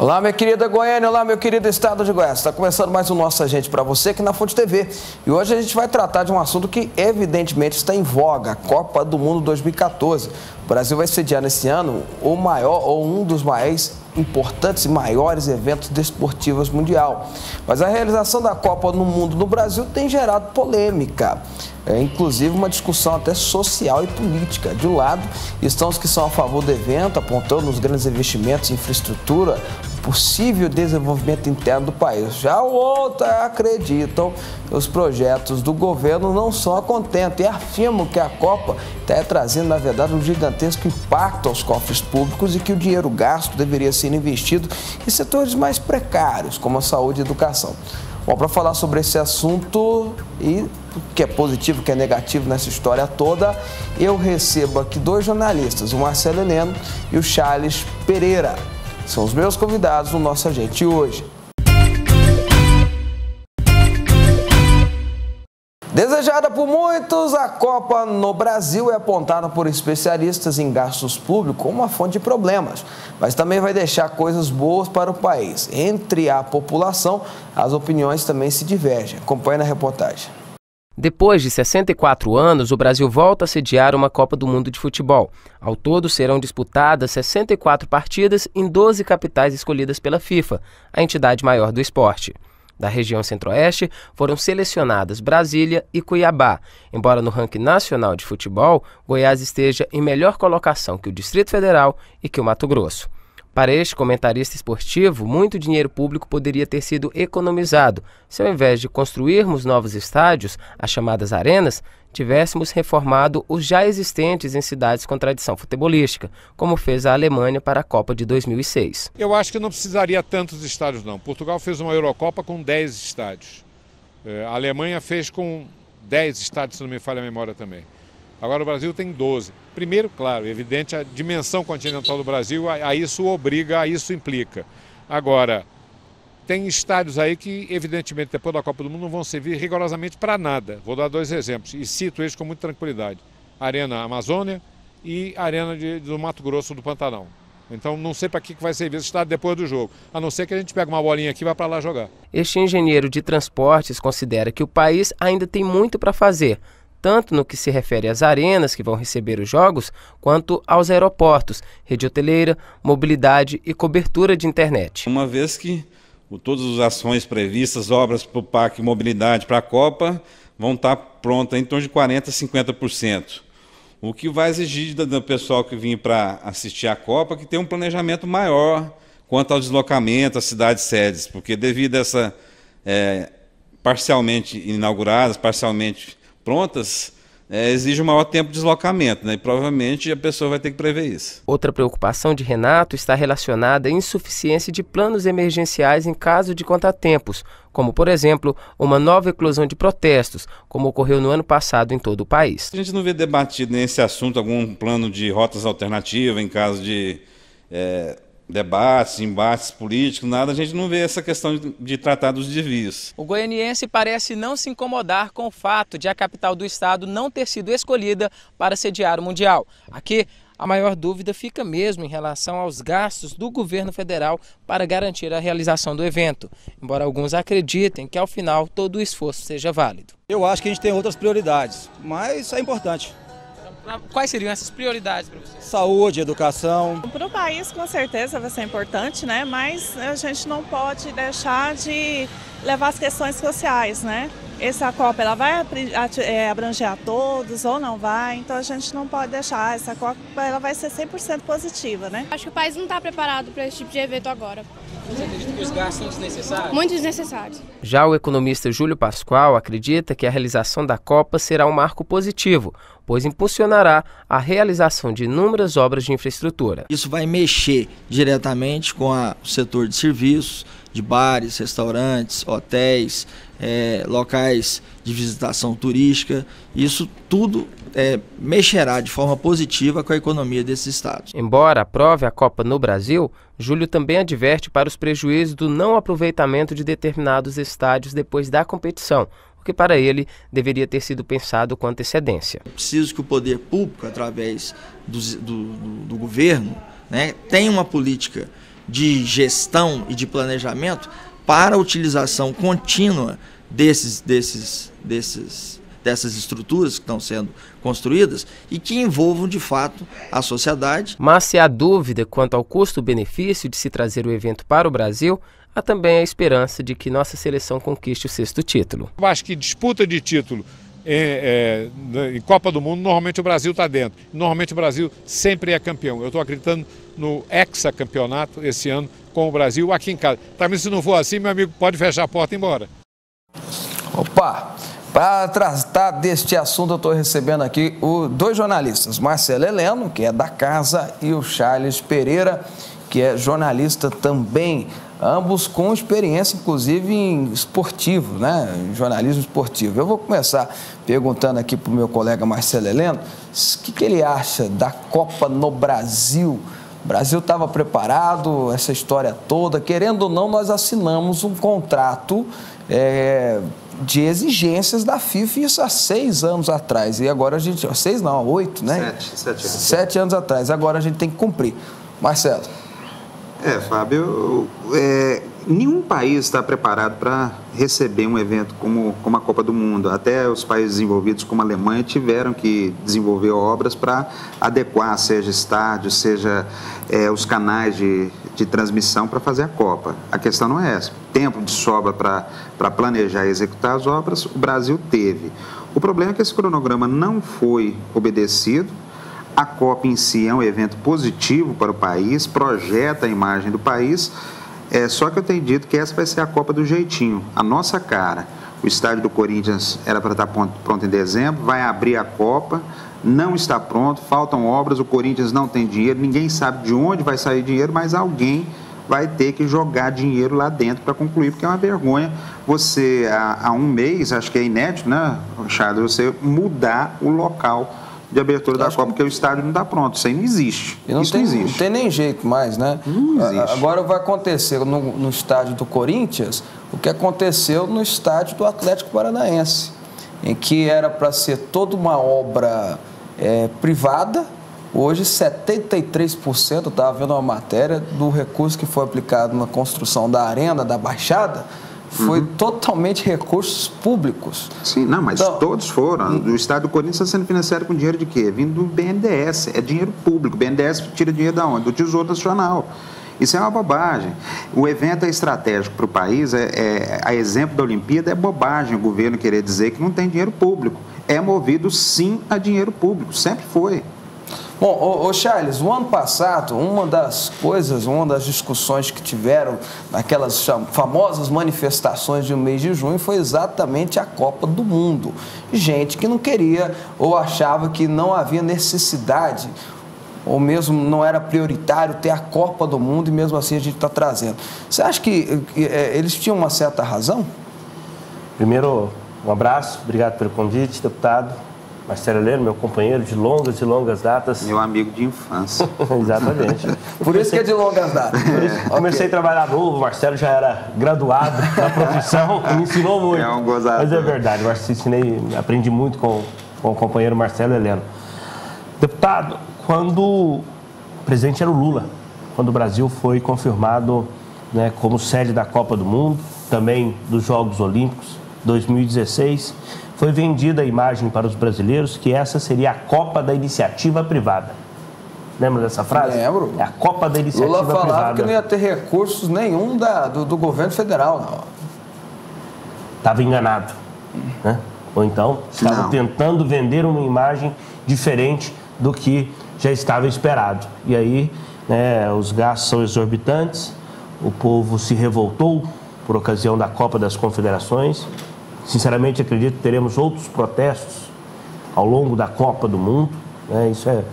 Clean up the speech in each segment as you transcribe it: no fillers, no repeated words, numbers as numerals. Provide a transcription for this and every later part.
Olá, minha querida Goiânia, olá, meu querido estado de Goiás. Está começando mais um Nossa Gente para você aqui na Fonte TV. E hoje a gente vai tratar de um assunto que evidentemente está em voga, a Copa do Mundo 2014. O Brasil vai sediar nesse ano o maior ou um dos mais importantes e maiores eventos desportivos mundial. Mas a realização da Copa no mundo no Brasil tem gerado polêmica. Inclusive uma discussão até social e política. De um lado estão os que são a favor do evento, apontando os grandes investimentos em infraestrutura, possível desenvolvimento interno do país. Já outros acreditam que os projetos do governo não só contentam e afirmam que a Copa está trazendo, na verdade, um gigantesco impacto aos cofres públicos e que o dinheiro gasto deveria ser investido em setores mais precários, como a saúde e a educação. Bom, para falar sobre esse assunto e o que é positivo, o que é negativo nessa história toda, eu recebo aqui dois jornalistas, o Marcelo Heleno e o Charles Pereira. São os meus convidados no Nossa Gente hoje. Desejada por muitos, a Copa no Brasil é apontada por especialistas em gastos públicos como uma fonte de problemas, mas também vai deixar coisas boas para o país. Entre a população, as opiniões também se divergem. Acompanhe na reportagem. Depois de 64 anos, o Brasil volta a sediar uma Copa do Mundo de futebol. Ao todo, serão disputadas 64 partidas em 12 capitais escolhidas pela FIFA, a entidade maior do esporte. Da região centro-oeste, foram selecionadas Brasília e Cuiabá, embora no ranking nacional de futebol, Goiás esteja em melhor colocação que o Distrito Federal e que o Mato Grosso. Para este comentarista esportivo, muito dinheiro público poderia ter sido economizado se, ao invés de construirmos novos estádios, as chamadas arenas, tivéssemos reformado os já existentes em cidades com tradição futebolística, como fez a Alemanha para a Copa de 2006. Eu acho que não precisaria tantos estádios, não. Portugal fez uma Eurocopa com 10 estádios. A Alemanha fez com 10 estádios, se não me falha a memória também. Agora o Brasil tem 12. Primeiro, claro, evidente, a dimensão continental do Brasil, a isso obriga, a isso implica. Agora, tem estádios aí que, evidentemente, depois da Copa do Mundo, não vão servir rigorosamente para nada. Vou dar dois exemplos, e cito eles com muita tranquilidade. Arena Amazônia e Arena do Mato Grosso do Pantanal. Então, não sei para que vai servir esse estádio depois do jogo, a não ser que a gente pegue uma bolinha aqui e vá para lá jogar. Este engenheiro de transportes considera que o país ainda tem muito para fazer, tanto no que se refere às arenas que vão receber os jogos, quanto aos aeroportos, rede hoteleira, mobilidade e cobertura de internet. Uma vez que todas as ações previstas, obras para o Parque Mobilidade para a Copa, vão estar prontas em torno de 40% a 50%. O que vai exigir do pessoal que vem para assistir a Copa que tenha um planejamento maior quanto ao deslocamento, às cidades sedes, porque devido a essa parcialmente inauguradas, parcialmente prontas, exige um maior tempo de deslocamento, né? E provavelmente a pessoa vai ter que prever isso. Outra preocupação de Renato está relacionada à insuficiência de planos emergenciais em caso de contratempos, como, por exemplo, uma nova eclosão de protestos, como ocorreu no ano passado em todo o país. A gente não vê debatido nesse assunto algum plano de rotas alternativas em caso de debates, embates políticos, nada, a gente não vê essa questão de tratar dos desvios. O goianiense parece não se incomodar com o fato de a capital do estado não ter sido escolhida para sediar o Mundial. Aqui, a maior dúvida fica mesmo em relação aos gastos do governo federal para garantir a realização do evento, embora alguns acreditem que ao final todo o esforço seja válido. Eu acho que a gente tem outras prioridades, mas é importante. Quais seriam essas prioridades para você? Saúde, educação. Para o país, com certeza, vai ser importante, né? Mas a gente não pode deixar de levar as questões sociais, né? Essa Copa ela vai abranger a todos ou não vai, então a gente não pode deixar. Essa Copa ela vai ser 100% positiva, né? Acho que o país não está preparado para esse tipo de evento agora. Você acredita que os gastos são desnecessários? Muito desnecessários. Já o economista Júlio Pascoal acredita que a realização da Copa será um marco positivo, pois impulsionará a realização de inúmeras obras de infraestrutura. Isso vai mexer diretamente com o setor de serviços, de bares, restaurantes, hotéis, locais de visitação turística. Isso tudo mexerá de forma positiva com a economia desses estados. Embora aprove a Copa no Brasil, Júlio também adverte para os prejuízos do não aproveitamento de determinados estádios depois da competição, o que para ele deveria ter sido pensado com antecedência. É preciso que o poder público, através do governo, tenha uma política de gestão e de planejamento para a utilização contínua dessas estruturas que estão sendo construídas e que envolvam, de fato, a sociedade. Mas se há dúvida quanto ao custo-benefício de se trazer o evento para o Brasil, há também a esperança de que nossa seleção conquiste o 6º título. Eu acho que disputa de título em Copa do Mundo, normalmente o Brasil está dentro. Normalmente o Brasil sempre é campeão. Eu estou acreditando no hexacampeonato esse ano com o Brasil aqui em casa. Também se não for assim, meu amigo, pode fechar a porta e ir embora. Opa! Para tratar deste assunto, eu estou recebendo aqui dois jornalistas, Marcelo Heleno, que é da casa, e o Charles Pereira, que é jornalista também, ambos com experiência, inclusive, em esportivo, né? Em jornalismo esportivo. Eu vou começar perguntando aqui para o meu colega Marcelo Heleno o que ele acha da Copa no Brasil. O Brasil estava preparado, essa história toda. Querendo ou não, nós assinamos um contrato de exigências da FIFA, isso há 6 anos atrás. E agora a gente... 6 não, 8, né? 7 anos. 7 anos atrás. Agora a gente tem que cumprir. Marcelo. Fábio, nenhum país está preparado para receber um evento como a Copa do Mundo. Até os países desenvolvidos, como a Alemanha, tiveram que desenvolver obras para adequar, seja estádios, seja os canais de transmissão para fazer a Copa. A questão não é essa. Tempo de sobra para planejar e executar as obras, o Brasil teve. O problema é que esse cronograma não foi obedecido. A Copa em si é um evento positivo para o país, projeta a imagem do país, só que eu tenho dito que essa vai ser a Copa do jeitinho, a nossa cara. O estádio do Corinthians era para estar pronto em dezembro, vai abrir a Copa, não está pronto, faltam obras, o Corinthians não tem dinheiro, ninguém sabe de onde vai sair dinheiro, mas alguém vai ter que jogar dinheiro lá dentro para concluir, porque é uma vergonha você, há um mês, acho que é inédito, né, Charles, você mudar o local de abertura da Copa, porque o estádio não está pronto. Isso aí não existe. Não tem nem jeito mais, né? Não existe. Agora vai acontecer no estádio do Corinthians o que aconteceu no estádio do Atlético Paranaense, em que era para ser toda uma obra privada. Hoje, 73%, eu estava vendo uma matéria, do recurso que foi aplicado na construção da Arena, da Baixada, foi totalmente recursos públicos. Sim, não, mas então, todos foram. O estádio do Corinthians está sendo financiado com dinheiro de quê? Vindo do BNDES, é dinheiro público. O BNDES tira dinheiro da onde? Do Tesouro Nacional. Isso é uma bobagem. O evento é estratégico para o país, a exemplo da Olimpíada, é bobagem o governo querer dizer que não tem dinheiro público. É movido sim a dinheiro público, sempre foi. Bom, Charles, o ano passado, uma das discussões que tiveram naquelas famosas manifestações do mês de junho foi exatamente a Copa do Mundo. Gente que não queria ou achava que não havia necessidade, ou mesmo não era prioritário ter a Copa do Mundo, e mesmo assim a gente está trazendo. Você acha que eles tinham uma certa razão? Primeiro, um abraço, obrigado pelo convite, deputado. Marcelo Heleno, meu companheiro de longas e longas datas. Meu amigo de infância. Exatamente. Por isso que é de longas datas. Comecei a trabalhar novo, o Marcelo já era graduado na profissão, me ensinou muito. É um gozador. Mas é verdade, eu aprendi muito com o companheiro Marcelo Heleno. Deputado, quando o presidente era o Lula, quando o Brasil foi confirmado, né, como sede da Copa do Mundo, também dos Jogos Olímpicos 2016, foi vendida a imagem para os brasileiros que essa seria a Copa da Iniciativa Privada. Lembra dessa frase? Lembro. É a Copa da Iniciativa Privada. Lula falava que não ia ter recursos nenhum do governo federal, não. Estava enganado, né? Ou então estava tentando vender uma imagem diferente do que já estava esperado. E aí, né, os gastos são exorbitantes, o povo se revoltou por ocasião da Copa das Confederações. Sinceramente, acredito que teremos outros protestos ao longo da Copa do Mundo, né? Isso é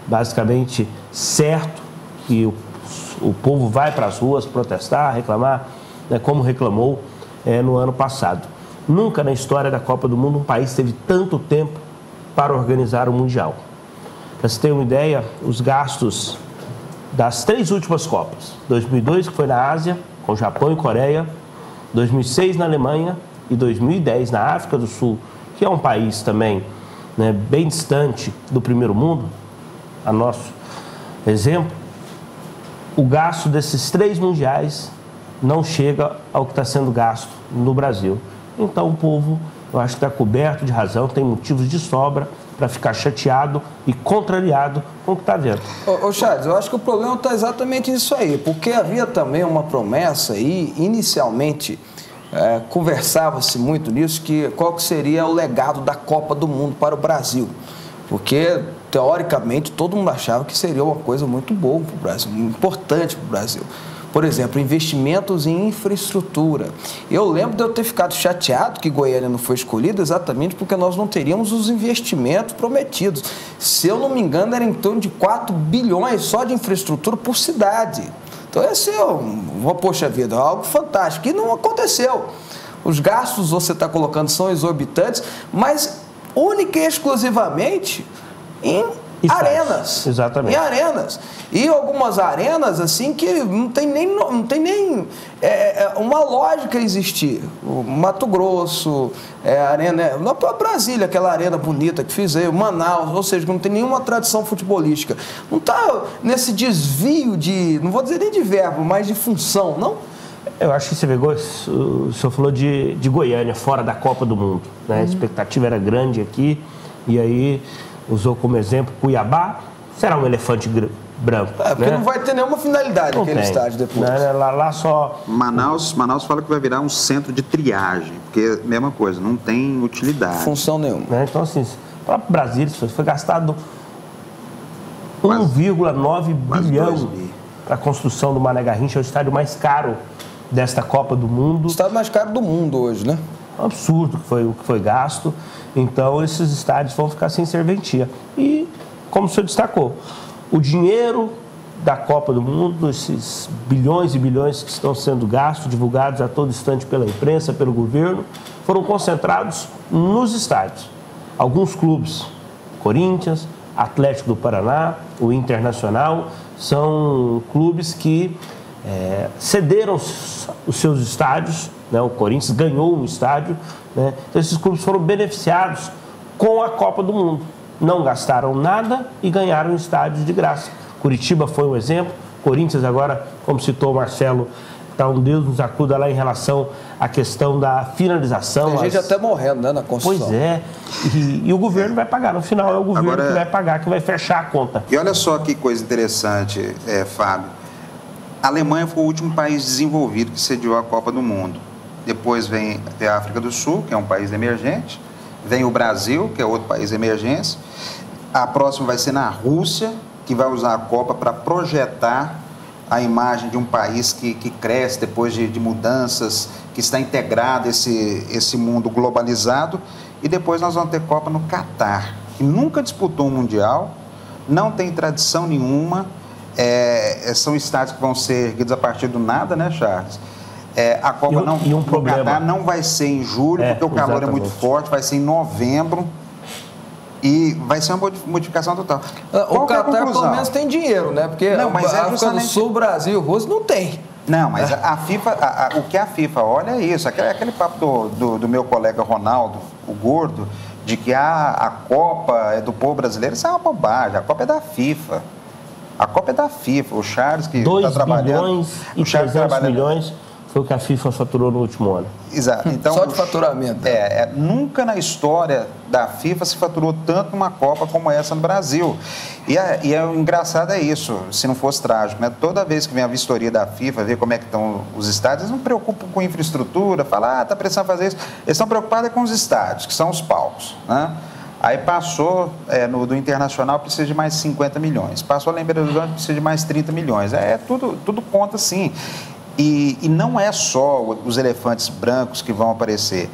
basicamente certo, que o povo vai para as ruas protestar, reclamar, né, como reclamou no ano passado. Nunca na história da Copa do Mundo um país teve tanto tempo para organizar o Mundial. Para você ter uma ideia, os gastos das 3 últimas Copas, 2002, que foi na Ásia, com Japão e Coreia, 2006 na Alemanha, e 2010 na África do Sul, que é um país também, né, bem distante do primeiro mundo, a nosso exemplo, o gasto desses 3 mundiais não chega ao que está sendo gasto no Brasil. Então o povo, eu acho que está coberto de razão, tem motivos de sobra para ficar chateado e contrariado com o que está vendo. Ô Charles, eu acho que o problema está exatamente nisso aí, porque havia também uma promessa aí, inicialmente conversava-se muito nisso, qual que seria o legado da Copa do Mundo para o Brasil, porque teoricamente todo mundo achava que seria uma coisa muito boa para o Brasil, muito importante para o Brasil. Por exemplo, investimentos em infraestrutura. Eu lembro de eu ter ficado chateado que Goiânia não foi escolhida exatamente porque nós não teríamos os investimentos prometidos. Se eu não me engano, era em torno de 4 bilhões só de infraestrutura por cidade. Então, esse é, poxa vida, algo fantástico. E não aconteceu. Os gastos, você está colocando, são exorbitantes, mas única e exclusivamente em arenas. Exatamente. Em arenas. E algumas arenas, assim, que não tem nem uma lógica existir. O Mato Grosso, a arena, na própria Brasília, aquela arena bonita que fizeram, Manaus, ou seja, que não tem nenhuma tradição futebolística. Não está nesse desvio de, não vou dizer nem de verbo, mas de função, não? Eu acho que você pegou, o senhor falou de Goiânia, fora da Copa do Mundo, né? A expectativa era grande aqui, e aí usou como exemplo Cuiabá, será um elefante branco. Porque não vai ter nenhuma finalidade aquele estádio depois. Lá só... Manaus fala que vai virar um centro de triagem, porque mesma coisa, não tem utilidade. Função nenhuma. Então, assim, o próprio Brasília foi gastado 1,9 bilhão para a construção do Mané Garrincha, é o estádio mais caro desta Copa do Mundo. O estádio mais caro do mundo hoje, né? Um absurdo o que foi gasto. Então, esses estádios vão ficar sem serventia. E, como o senhor destacou, o dinheiro da Copa do Mundo, esses bilhões e bilhões que estão sendo gastos, divulgados a todo instante pela imprensa, pelo governo, foram concentrados nos estádios. Alguns clubes, Corinthians, Atlético do Paraná, o Internacional, são clubes que cederam os seus estádios, né? O Corinthians ganhou um estádio, né? Então esses clubes foram beneficiados com a Copa do Mundo. Não gastaram nada e ganharam estádios de graça. Curitiba foi um exemplo, Corinthians agora, como citou o Marcelo, está um Deus nos acuda lá em relação à questão da finalização. Tem gente até morrendo, né, na construção. Pois é, e o governo vai pagar, no final é o governo que vai pagar, que vai fechar a conta. E olha só que coisa interessante, Fábio. A Alemanha foi o último país desenvolvido que sediou a Copa do Mundo. Depois vem a África do Sul, que é um país emergente. Vem o Brasil, que é outro país emergente. A próxima vai ser na Rússia, que vai usar a Copa para projetar a imagem de um país que cresce depois de mudanças, que está integrado esse mundo globalizado. E depois nós vamos ter Copa no Catar, que nunca disputou um Mundial, não tem tradição nenhuma. São estádios que vão ser erguidos a partir do nada, né, Charles? A Copa no Catar não vai ser em julho, porque o calor é muito forte, vai ser em novembro e vai ser uma modificação total. O Catar, pelo menos, tem dinheiro, né? Porque a África do Sul, Brasil, Rússia não tem. Não, mas a FIFA, o que a FIFA olha é isso, aquele papo do meu colega Ronaldo, o Gordo, de que a Copa é do povo brasileiro, isso é uma bobagem, a Copa é da FIFA. A Copa é da FIFA, o Charles que está trabalhando... 2 bilhões e 300 milhões foi o que a FIFA faturou no último ano. Exato. Então, só de faturamento. Nunca na história da FIFA se faturou tanto uma Copa como essa no Brasil. E o engraçado é isso, se não fosse trágico, né? Toda vez que vem a vistoria da FIFA, ver como é que estão os estádios, eles não preocupam com infraestrutura, falam, está precisando fazer isso. Eles estão preocupados com os estádios, que são os palcos, né? Aí passou, do Internacional precisa de mais 50 milhões. Passou lá em Belo Horizonte, precisa de mais 30 milhões. Tudo conta sim. E não é só os elefantes brancos que vão aparecer.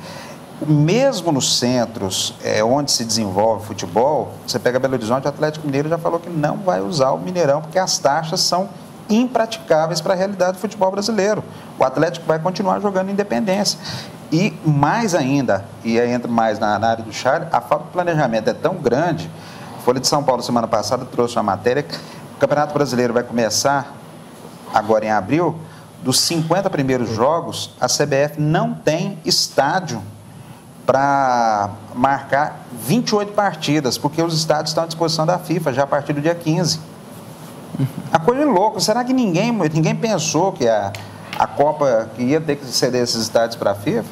Mesmo nos centros onde se desenvolve futebol, você pega Belo Horizonte, o Atlético Mineiro já falou que não vai usar o Mineirão, porque as taxas são impraticáveis para a realidade do futebol brasileiro. O Atlético vai continuar jogando Independência. E mais ainda, e aí entra mais na área do Charles, a falta de planejamento é tão grande. A Folha de São Paulo, semana passada, trouxe uma matéria que o Campeonato Brasileiro vai começar agora em abril. Dos 50 primeiros jogos, a CBF não tem estádio para marcar 28 partidas, porque os estádios estão à disposição da FIFA já a partir do dia 15. A coisa é louca. Será que ninguém pensou que a Copa ia ter que ceder esses estádios para a FIFA?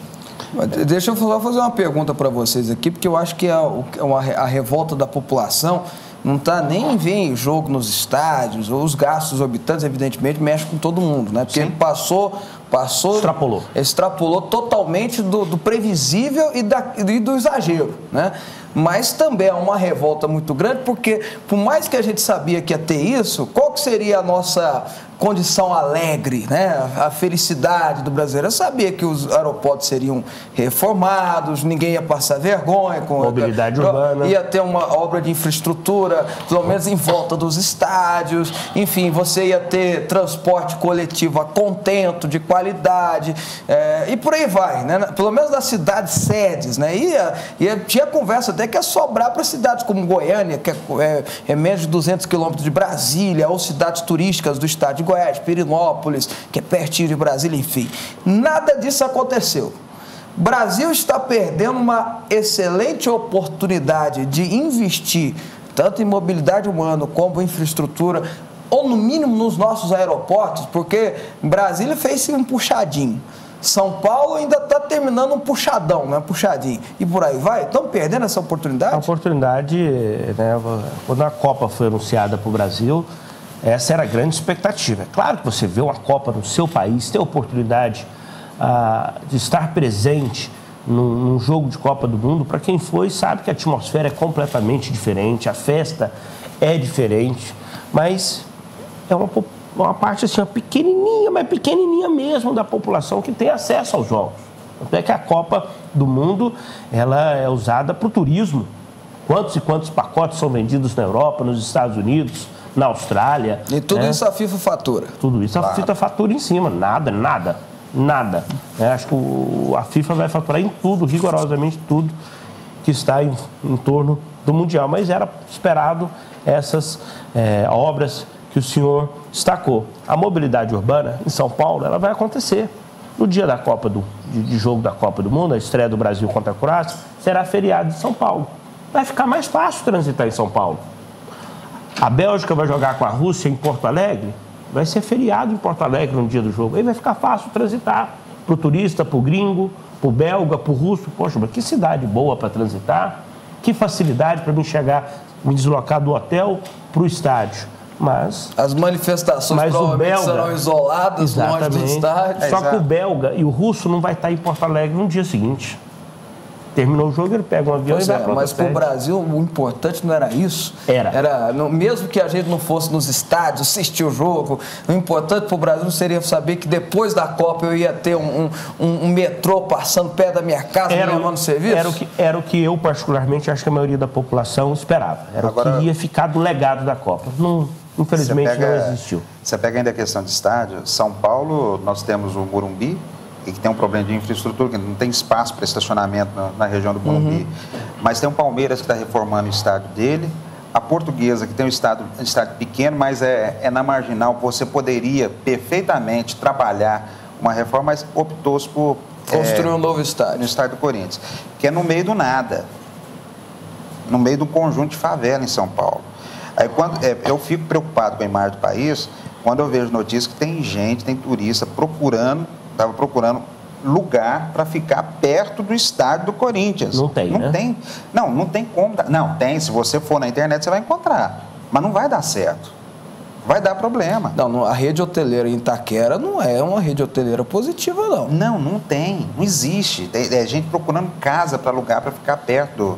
Deixa eu só fazer uma pergunta para vocês aqui, porque eu acho que a revolta da população não está nem em ver jogo nos estádios, ou os gastos exorbitantes, evidentemente, mexem com todo mundo, né? Porque passou extrapolou totalmente do previsível e do exagero, né? Mas também é uma revolta muito grande, porque por mais que a gente sabia que ia ter isso, qual que seria a nossa condição alegre, né? A felicidade do brasileiro? Eu sabia que os aeroportos seriam reformados, ninguém ia passar vergonha com mobilidade urbana, ia ter uma obra de infraestrutura, pelo menos em volta dos estádios, enfim, você ia ter transporte coletivo a contento, de qualidade, e por aí vai, né? Pelo menos nas cidades sedes, né? Tinha conversa até que ia sobrar para cidades como Goiânia, que é menos de 200 quilômetros de Brasília, ou cidades turísticas do estado de Goiás, Pirinópolis, que é pertinho de Brasília, enfim. Nada disso aconteceu. O Brasil está perdendo uma excelente oportunidade de investir tanto em mobilidade humana como em infraestrutura, ou no mínimo nos nossos aeroportos, porque Brasília fez um puxadinho. São Paulo ainda está terminando um puxadão, né? Puxadinho. E por aí vai. Estão perdendo essa oportunidade? A oportunidade, né? Quando a Copa foi anunciada para o Brasil, essa era a grande expectativa. É claro que você vê uma Copa no seu país, ter a oportunidade de estar presente num jogo de Copa do Mundo. Para quem foi, sabe que a atmosfera é completamente diferente, a festa é diferente, mas é uma parte assim, uma pequenininha, mas pequenininha mesmo da população que tem acesso aos jogos. Até que a Copa do Mundo, ela é usada para o turismo. Quantos e quantos pacotes são vendidos na Europa, nos Estados Unidos, na Austrália. E tudo isso a FIFA fatura. Tudo isso a FIFA fatura em cima. Nada. Acho que a FIFA vai faturar em tudo, rigorosamente tudo que está em torno do Mundial. Mas era esperado essas obras que o senhor destacou. A mobilidade urbana em São Paulo, ela vai acontecer. No dia da Copa de jogo da Copa do Mundo, a estreia do Brasil contra a Croácia, será feriado em São Paulo. Vai ficar mais fácil transitar em São Paulo. A Bélgica vai jogar com a Rússia em Porto Alegre, vai ser feriado em Porto Alegre no dia do jogo. Aí vai ficar fácil transitar para o turista, para o gringo, para o belga, para o russo. Poxa, mas que cidade boa para transitar, que facilidade para me deslocar do hotel para o estádio. Mas as manifestações provavelmente serão isoladas, longe do estádio. Só que o belga e o russo não vai estar em Porto Alegre no dia seguinte. Terminou o jogo, ele pega um avião e vai para Mas para o Brasil, o importante não era isso. Mesmo que a gente não fosse nos estádios, assistir o jogo, o importante para o Brasil seria saber que depois da Copa eu ia ter um metrô passando perto da minha casa, me levando serviço. Era o que eu, particularmente, acho que a maioria da população esperava. Era o que ia ficar do legado da Copa. Infelizmente não existiu. Você pega ainda a questão de estádio. São Paulo, nós temos o Morumbi, e que tem um problema de infraestrutura, que não tem espaço para estacionamento na região do Morumbi. Mas tem o Palmeiras, que está reformando o estádio dele. A Portuguesa, que tem um estádio pequeno, mas é na marginal. Você poderia perfeitamente trabalhar uma reforma, mas optou-se por construir um novo estádio. No estádio do Corinthians, que é no meio do nada. No meio de um conjunto de favela em São Paulo. Aí, eu fico preocupado com a imagem do país quando eu vejo notícias que tem turista estava procurando lugar para ficar perto do estádio do Corinthians. Não tem, né? Não tem como. Não, tem. Se você for na internet, você vai encontrar. Mas não vai dar certo. Vai dar problema. Não, a rede hoteleira em Itaquera não é uma rede hoteleira positiva, não. Não tem. Não existe. É gente procurando casa para alugar, para ficar perto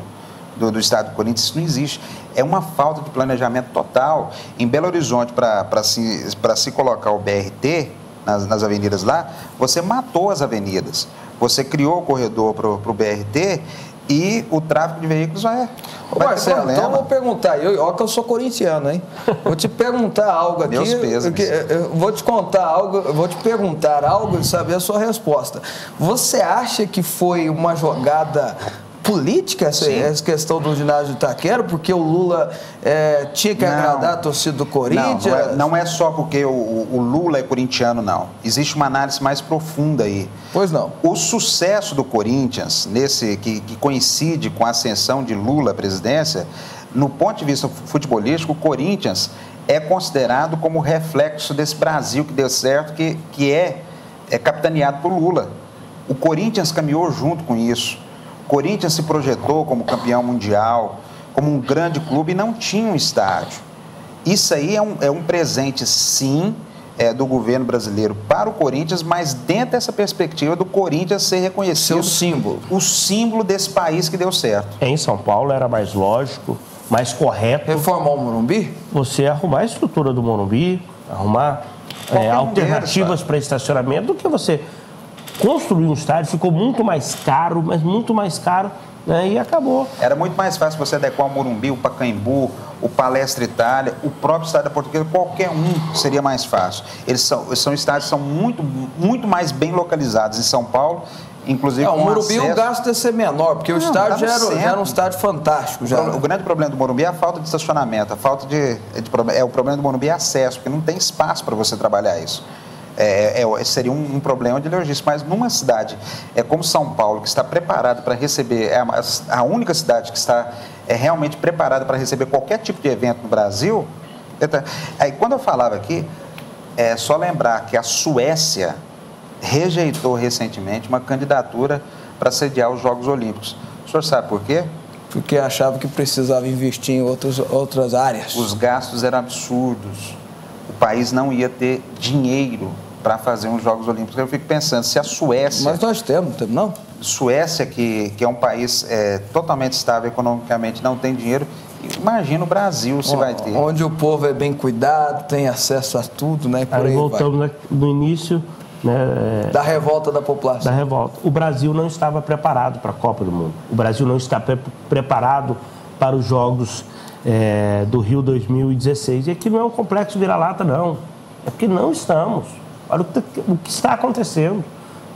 do estádio do Corinthians. Isso não existe. É uma falta de planejamento total. Em Belo Horizonte, para se colocar o BRT nas avenidas lá, você matou as avenidas. Você criou o corredor para o BRT e o tráfego de veículos vai Marcelo, então eu vou perguntar, ó que eu sou corintiano, hein? Vou te perguntar algo aqui. Deus pesa. Vou te contar algo, vou te perguntar algo e saber a sua resposta. Você acha que foi uma jogada política essa questão do ginásio de Itaquera, porque o Lula tinha que agradar a torcida do Corinthians? Não é só porque o Lula é corintiano, não. Existe uma análise mais profunda aí. Pois não. O sucesso do Corinthians, que coincide com a ascensão de Lula à presidência, no ponto de vista futebolístico, o Corinthians é considerado como reflexo desse Brasil que deu certo, que é capitaneado por Lula. O Corinthians caminhou junto com isso. O Corinthians se projetou como campeão mundial, como um grande clube e não tinha um estádio. Isso aí é um presente, sim, do governo brasileiro para o Corinthians, mas dentro dessa perspectiva do Corinthians ser reconhecido... Seu símbolo. O símbolo desse país que deu certo. Em São Paulo era mais lógico, mais correto... Reformar o Morumbi? Você arrumar a estrutura do Morumbi, arrumar alternativas para estacionamento do que você construir um estádio. Ficou muito mais caro, mas muito mais caro, né, e acabou. Era muito mais fácil você adequar o Morumbi, o Pacaembu, o Palestra Itália, o próprio estádio da Portuguesa, qualquer um seria mais fácil. Eles são estádios que são muito mais bem localizados em São Paulo, inclusive o Morumbi o gasto deve ser menor, porque o estádio já era um estádio fantástico. O grande problema do Morumbi é a falta de estacionamento, o problema do Morumbi é acesso, porque não tem espaço para você trabalhar isso. Seria um problema de logística, mas numa cidade como São Paulo, que está preparada para receber, a única cidade que está realmente preparada para receber qualquer tipo de evento no Brasil. Aí, quando eu falava aqui, é só lembrar que a Suécia rejeitou recentemente uma candidatura para sediar os Jogos Olímpicos. O senhor sabe por quê? Porque achava que precisava investir em outras áreas. Os gastos eram absurdos. O país não ia ter dinheiro para fazer os Jogos Olímpicos. Eu fico pensando, se a Suécia... Mas nós temos, não? Suécia, que é um país totalmente estável economicamente, não tem dinheiro, imagina o Brasil se vai ter. Onde o povo é bem cuidado, tem acesso a tudo, né? Aí voltamos no início... da revolta da população. Da revolta. O Brasil não estava preparado para a Copa do Mundo. O Brasil não está preparado para os Jogos do Rio 2016. E aqui não é um complexo vira-lata, não. É porque não estamos. Olha o que está acontecendo.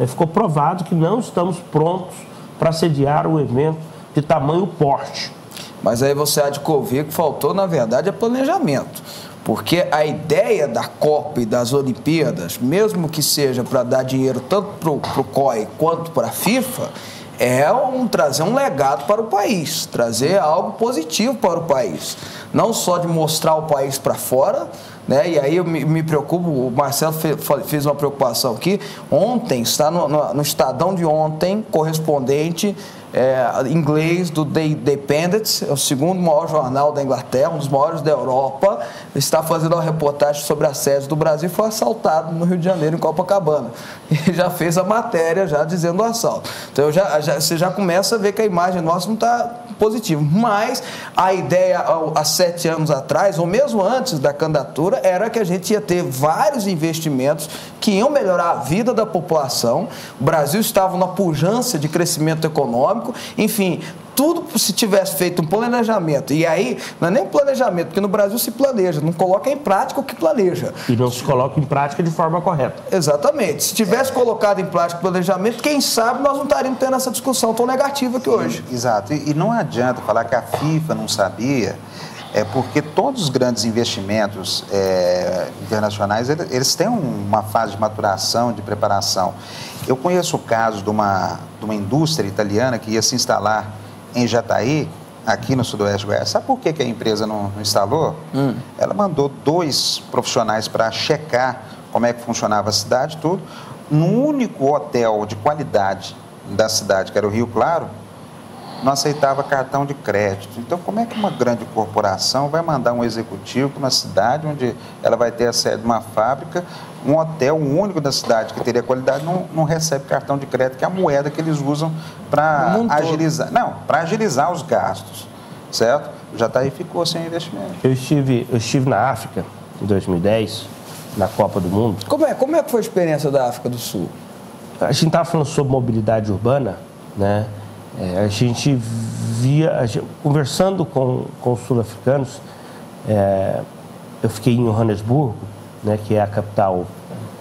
Ficou provado que não estamos prontos para sediar um evento de tamanho porte. Mas aí você há de convir que faltou, na verdade, é planejamento. Porque a ideia da Copa e das Olimpíadas, mesmo que seja para dar dinheiro tanto para o COI quanto para a FIFA, trazer um legado para o país, trazer algo positivo para o país. Não só de mostrar o país para fora, né? E aí eu me preocupo, o Marcelo fez uma preocupação aqui, ontem, está no Estadão de ontem, correspondente inglês do The Independent, é o segundo maior jornal da Inglaterra, um dos maiores da Europa, está fazendo uma reportagem sobre a sede do Brasil e foi assaltado no Rio de Janeiro, em Copacabana. E já fez a matéria já dizendo o assalto. Então você já começa a ver que a imagem nossa não está positiva. Mas a ideia há 7 anos atrás, ou mesmo antes da candidatura, era que a gente ia ter vários investimentos que iam melhorar a vida da população. O Brasil estava numa pujança de crescimento econômico. Enfim, tudo se tivesse feito um planejamento. E aí, não é nem um planejamento, porque no Brasil se planeja, não coloca em prática o que planeja. E não se coloca em prática de forma correta. Exatamente. Se tivesse colocado em prática o planejamento, quem sabe nós não estaríamos tendo essa discussão tão negativa aqui hoje. Exato. E não adianta falar que a FIFA não sabia, porque todos os grandes investimentos internacionais, eles têm uma fase de maturação, de preparação. Eu conheço o caso de uma indústria italiana que ia se instalar em Jataí, aqui no sudoeste de Goiás. Sabe por que a empresa não instalou? Ela mandou 2 profissionais para checar como é que funcionava a cidade, tudo. No único hotel de qualidade da cidade, que era o Rio Claro, não aceitava cartão de crédito. Então, como é que uma grande corporação vai mandar um executivo para uma cidade onde ela vai ter a sede de uma fábrica, um hotel, o único da cidade que teria qualidade, não recebe cartão de crédito, que é a moeda que eles usam para agilizar. Não, para agilizar os gastos, certo? Já está aí, ficou sem investimento. Eu estive na África em 2010, na Copa do Mundo. Como é que foi a experiência da África do Sul? A gente estava falando sobre mobilidade urbana, né? A gente via, conversando com os sul-africanos, eu fiquei em Johannesburgo, né, que é a capital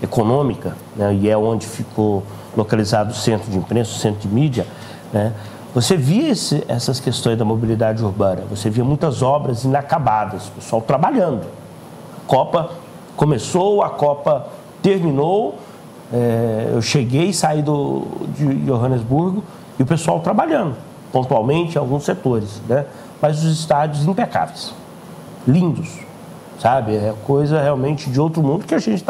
econômica, né, e é onde ficou localizado o centro de imprensa, o centro de mídia, né. Você via essas questões da mobilidade urbana, você via muitas obras inacabadas, o pessoal trabalhando. A Copa começou, a Copa terminou, eu cheguei e saí de Johannesburgo, e o pessoal trabalhando, pontualmente em alguns setores, né? Mas os estádios impecáveis, lindos, sabe? É coisa realmente de outro mundo que a gente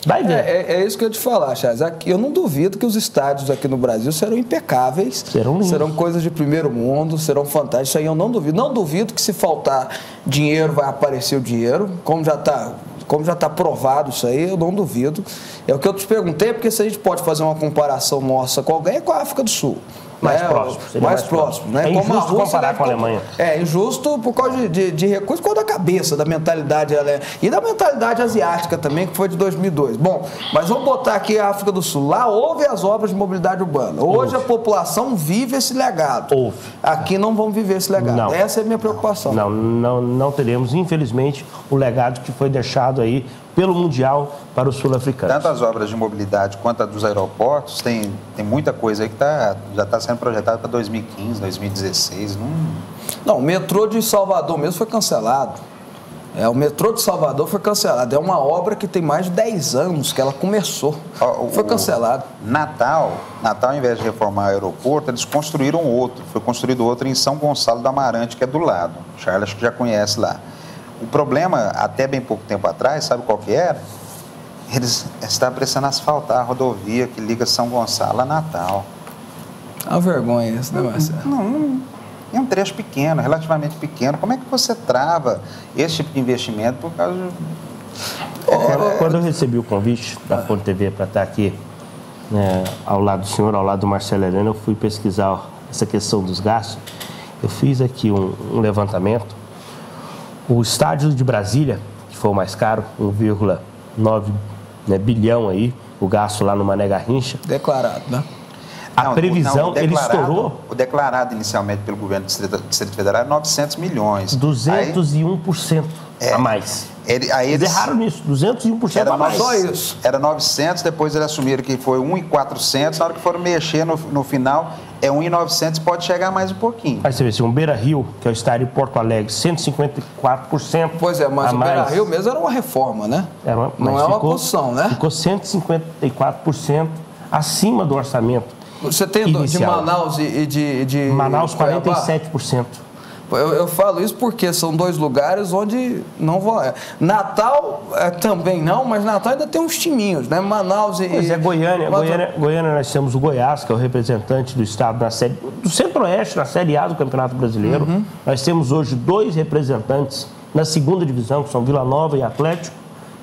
vai ver. É isso que eu ia te falar, Charles. Aqui, eu não duvido que os estádios aqui no Brasil serão impecáveis, serão coisas de primeiro mundo, serão fantásticos. Isso aí eu não duvido. Não duvido que se faltar dinheiro vai aparecer o dinheiro, como já está provado isso aí, eu não duvido. É o que eu te perguntei, porque se a gente pode fazer uma comparação nossa com alguém, é com a África do Sul. Mais próximo. Mais próximo, né? É injusto comparar com a Alemanha. É injusto por causa de recursos, por causa da cabeça, da mentalidade e da mentalidade asiática também, que foi de 2002. Bom, mas vamos botar aqui a África do Sul. Lá houve as obras de mobilidade urbana. Hoje a população vive esse legado. Aqui não vamos viver esse legado. Não. Essa é a minha preocupação. Não teremos, infelizmente, o legado que foi deixado aí pelo Mundial para os sul-africanos. Tanto as obras de mobilidade quanto a dos aeroportos, tem muita coisa aí que já está sendo projetada para 2015, 2016. Não, o metrô de Salvador mesmo foi cancelado. O metrô de Salvador foi cancelado. É uma obra que tem mais de 10 anos que ela começou. Foi cancelado. Natal, ao invés de reformar o aeroporto, eles construíram outro. Foi construído outro em São Gonçalo do Amarante, que é do lado. O Charles acho que já conhece lá. O problema, até bem pouco tempo atrás, sabe qual que era? Eles estavam precisando asfaltar a rodovia que liga São Gonçalo a Natal. É uma vergonha isso, né, Marcelo? Não, é um trecho pequeno, relativamente pequeno. Como é que você trava esse tipo de investimento por causa de... Quando eu recebi o convite da Fonte TV para estar aqui, ao lado do senhor, ao lado do Marcelo Helena, eu fui pesquisar essa questão dos gastos. Eu fiz aqui um levantamento. O estádio de Brasília, que foi o mais caro, 1,9 bilhão aí, o gasto lá no Mané Garrincha. Declarado, né? A previsão, ele estourou... O declarado inicialmente pelo governo do Distrito Federal é 900 milhões. 201% a mais. Eles erraram nisso, 201% a mais. Só isso. Era 900, depois eles assumiram que foi 1.400, na hora que foram mexer no final, é 1.900, pode chegar mais um pouquinho. Aí você vê, o Beira-Rio, que é o estádio de Porto Alegre, 154%. Pois é, mas o Beira-Rio mesmo era uma reforma, né? Não é uma construção, né? Ficou 154% acima do orçamento. Você tem inicial. De Manaus e de Manaus, 47%. Eu falo isso porque são dois lugares onde não vão... Natal também não, mas Natal ainda tem uns timinhos, né? Manaus e... Pois é, Goiânia, nós temos o Goiás, que é o representante do estado do Centro-Oeste, na Série A do Campeonato Brasileiro. Nós temos hoje 2 representantes na segunda divisão, que são Vila Nova e Atlético.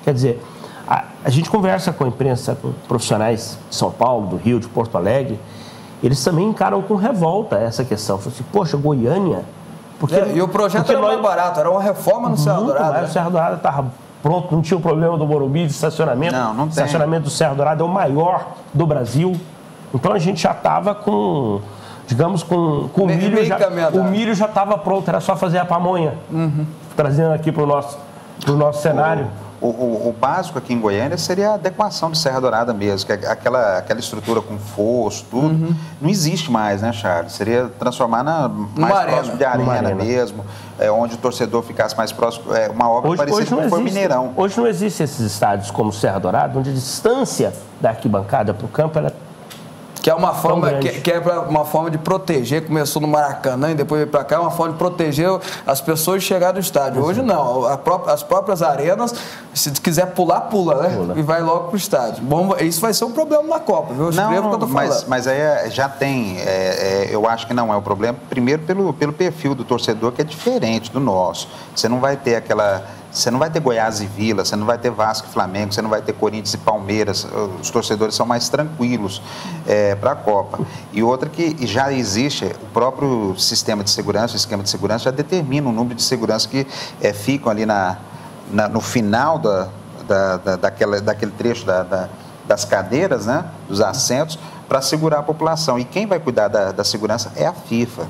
Quer dizer, a gente conversa com a imprensa, com profissionais de São Paulo, do Rio, de Porto Alegre, eles também encaram com revolta essa questão. Falam assim, poxa, Goiânia... E o projeto era mais barato, era uma reforma no Serra Dourada. O Serra Dourada estava pronto, não tinha o problema do Morumbi de estacionamento. Não tem. O estacionamento do Serra Dourada é o maior do Brasil. Então a gente já estava com, digamos, com o milho. O milho já estava pronto, era só fazer a pamonha. Trazendo aqui para o nosso cenário. O básico aqui em Goiânia seria a adequação de Serra Dourada mesmo, que é aquela estrutura com fosso, tudo, não existe mais, né, Charles? Seria transformar mais próximo de arena mesmo, onde o torcedor ficasse mais próximo, uma obra parecida com o Mineirão. Hoje não existem esses estádios como Serra Dourada, onde a distância da arquibancada para o campo ela que é uma forma uma forma de proteger, começou no Maracanã e depois veio para cá, uma forma de proteger as pessoas de chegar no estádio. Hoje não, as próprias arenas, se quiser pular, pula, né? E vai logo para o estádio. Bom, isso vai ser um problema na Copa, viu? Escreva o que eu tô falando. Mas aí já tem, eu acho que não é o problema, primeiro pelo perfil do torcedor, que é diferente do nosso. Você não vai ter Você não vai ter Goiás e Vila, você não vai ter Vasco e Flamengo, você não vai ter Corinthians e Palmeiras. Os torcedores são mais tranquilos para a Copa. E outra que já existe, o próprio sistema de segurança, o esquema de segurança já determina o número de segurança que ficam ali no final daquele trecho das cadeiras, né, dos assentos, para segurar a população. E quem vai cuidar da segurança é a FIFA.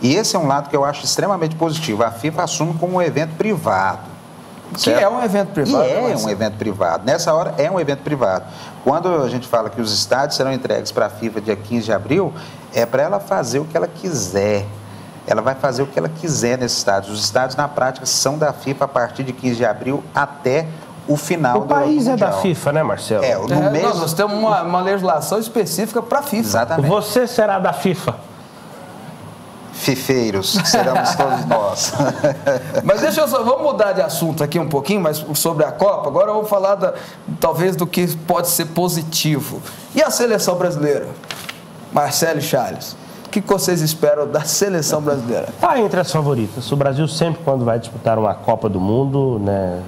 E esse é um lado que eu acho extremamente positivo. A FIFA assume como um evento privado. Que é um evento privado. Um evento privado. Nessa hora é um evento privado. Quando a gente fala que os estádios serão entregues para a FIFA dia 15 de abril, é para ela fazer o que ela quiser. Ela vai fazer o que ela quiser nesses estádios. Os estádios, na prática, são da FIFA a partir de 15 de abril até o final do país é da FIFA, né, Marcelo? Nós temos uma legislação específica para a FIFA. Exatamente. Você será da FIFA? Fifeiros, seremos todos nós. Mas deixa eu só, vamos mudar de assunto aqui um pouquinho, mas sobre a Copa. Agora eu vou falar talvez do que pode ser positivo. E a seleção brasileira? Marcelo e Charles, o que vocês esperam da seleção brasileira? Está entre as favoritas. O Brasil sempre, quando vai disputar uma Copa do Mundo, né,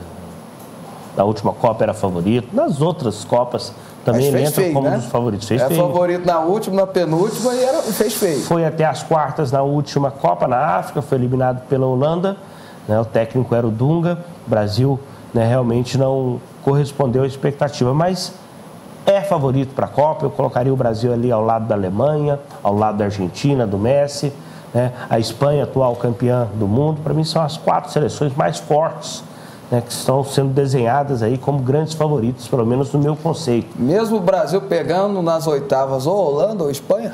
na última Copa era favorito, nas outras Copas também ele entra feio, como um dos favoritos. Fez feio. Favorito na última, na penúltima e fez feio. Foi até as quartas na última Copa na África, foi eliminado pela Holanda, né, o técnico era o Dunga. O Brasil, né, realmente não correspondeu à expectativa, mas é favorito para a Copa. Eu colocaria o Brasil ali ao lado da Alemanha, ao lado da Argentina, do Messi, né, a Espanha, atual campeã do mundo. Para mim são as 4 seleções mais fortes, né, que estão sendo desenhadas aí como grandes favoritos, pelo menos no meu conceito. Mesmo o Brasil pegando nas oitavas ou Holanda ou Espanha?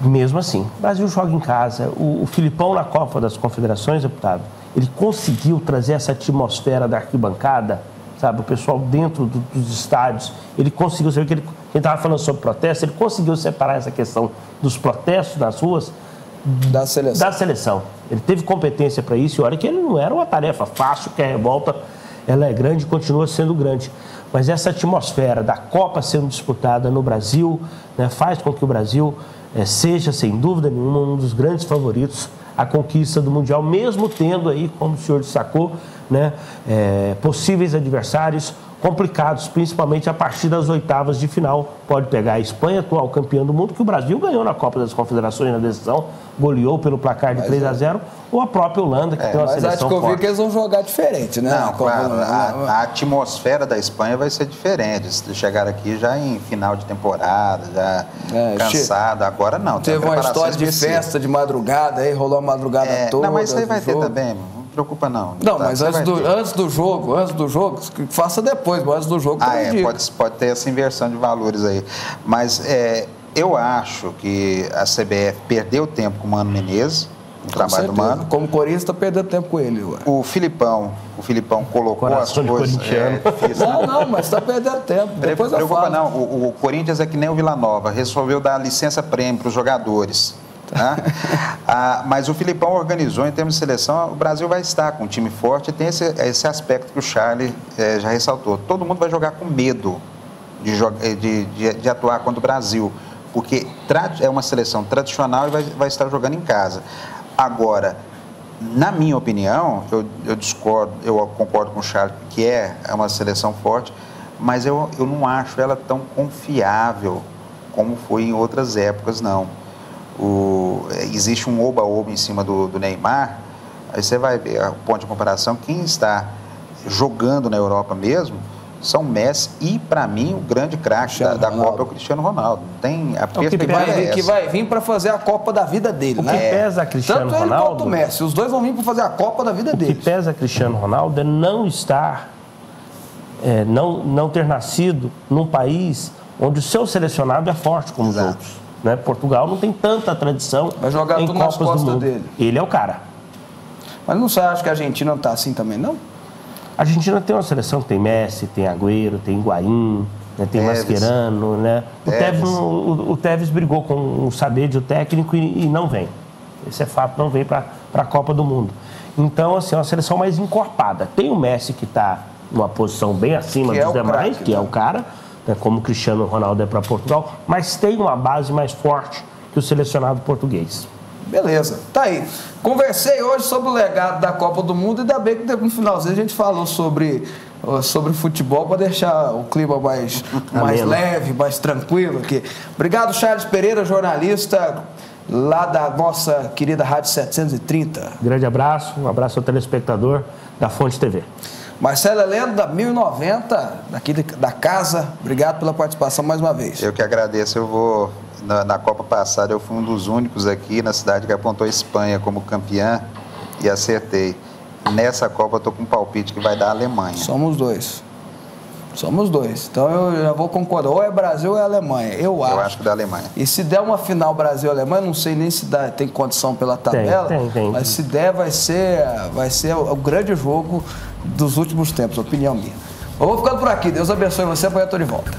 Mesmo assim, o Brasil joga em casa. O Filipão na Copa das Confederações, deputado, ele conseguiu trazer essa atmosfera da arquibancada, sabe, o pessoal dentro dos estádios. Ele conseguiu, sabe que ele estava falando sobre protesto, ele conseguiu separar essa questão dos protestos nas ruas da seleção. Ele teve competência para isso, e olha que ele não era uma tarefa fácil, que a revolta ela é grande e continua sendo grande. Mas essa atmosfera da Copa sendo disputada no Brasil, né, faz com que o Brasil seja, sem dúvida nenhuma, um dos grandes favoritos à conquista do Mundial, mesmo tendo aí, como o senhor destacou, né, possíveis adversários complicados, principalmente a partir das oitavas de final. Pode pegar a Espanha, atual campeã do mundo, que o Brasil ganhou na Copa das Confederações na decisão, goleou pelo placar de 3-0, ou a própria Holanda, que tem uma seleção forte. Mas acho que eu vi que eles vão jogar diferente, né? Não, claro, a atmosfera da Espanha vai ser diferente. Se chegar aqui já em final de temporada, já cansado, agora não. Teve uma história de festa de madrugada, aí rolou a madrugada toda. Não, mas isso aí vai ter também, não preocupa não. Não, mas antes do jogo, faça depois, mas antes do jogo pode ter essa inversão de valores aí. Mas eu acho que a CBF perdeu tempo com o Mano Menezes, o trabalho do Mano. Como o Corinthians está perdendo tempo com ele. Ué. O Filipão colocou coração as coisas... Não, mas está perdendo tempo. Depois não preocupa não, o Corinthians é que nem o Vila Nova, resolveu dar licença-prêmio para os jogadores. Tá? Mas o Filipão organizou em termos de seleção. O Brasil vai estar com um time forte, e tem esse aspecto que o Charles já ressaltou. Todo mundo vai jogar com medo de atuar contra o Brasil, porque é uma seleção tradicional e vai estar jogando em casa. Agora, na minha opinião, eu discordo, eu concordo com o Charles que é uma seleção forte, mas eu não acho ela tão confiável como foi em outras épocas, não. Existe um oba-oba em cima do Neymar, aí você vai ver o ponto de comparação, quem está jogando na Europa mesmo são Messi e, para mim, o grande craque da Copa é o Cristiano Ronaldo. Tem a perspectiva que vai vir para fazer a Copa da vida dele, né? O que pesa Cristiano Ronaldo... Tanto ele quanto o Messi, os dois vão vir para fazer a Copa da vida dele. O que pesa Cristiano Ronaldo é não estar, não ter nascido num país onde o seu selecionado é forte como os outros. Né? Portugal não tem tanta tradição vai jogar em tudo Copas nas costas do mundo. Dele. Ele é o cara. Mas não você acha que a Argentina não está assim também, não? A Argentina tem uma seleção que tem Messi, tem Agüero, tem Higuaín, né? Tem Mascherano, né? O Tevez brigou com o Sabedi, o técnico, e não vem. Esse é fato, não vem para a Copa do Mundo. Então, assim, é uma seleção mais encorpada. Tem o Messi, que está numa posição bem acima dos demais, que é o cara, né? Como o Cristiano Ronaldo é para Portugal, mas tem uma base mais forte que o selecionado português. Beleza, tá aí. Conversei hoje sobre o legado da Copa do Mundo e ainda bem que no finalzinho a gente falou sobre futebol para deixar o clima mais leve, mais tranquilo aqui. Obrigado, Charles Pereira, jornalista lá da nossa querida Rádio 730. Grande abraço, um abraço ao telespectador da Fonte TV. Marcelo Heleno, da 1090, daqui da casa, obrigado pela participação mais uma vez. Eu que agradeço, Na Copa passada eu fui um dos únicos aqui na cidade que apontou a Espanha como campeã e acertei. Nessa Copa eu estou com um palpite que vai dar a Alemanha. Somos dois. Então eu já vou concordar. Ou é Brasil ou é Alemanha. Eu acho que dá Alemanha. E se der uma final Brasil-Alemanha, não sei nem se tem condição pela tabela. Tem. Mas se der, vai ser o grande jogo dos últimos tempos, opinião minha. Eu vou ficando por aqui. Deus abençoe você, amanhã eu estou de volta.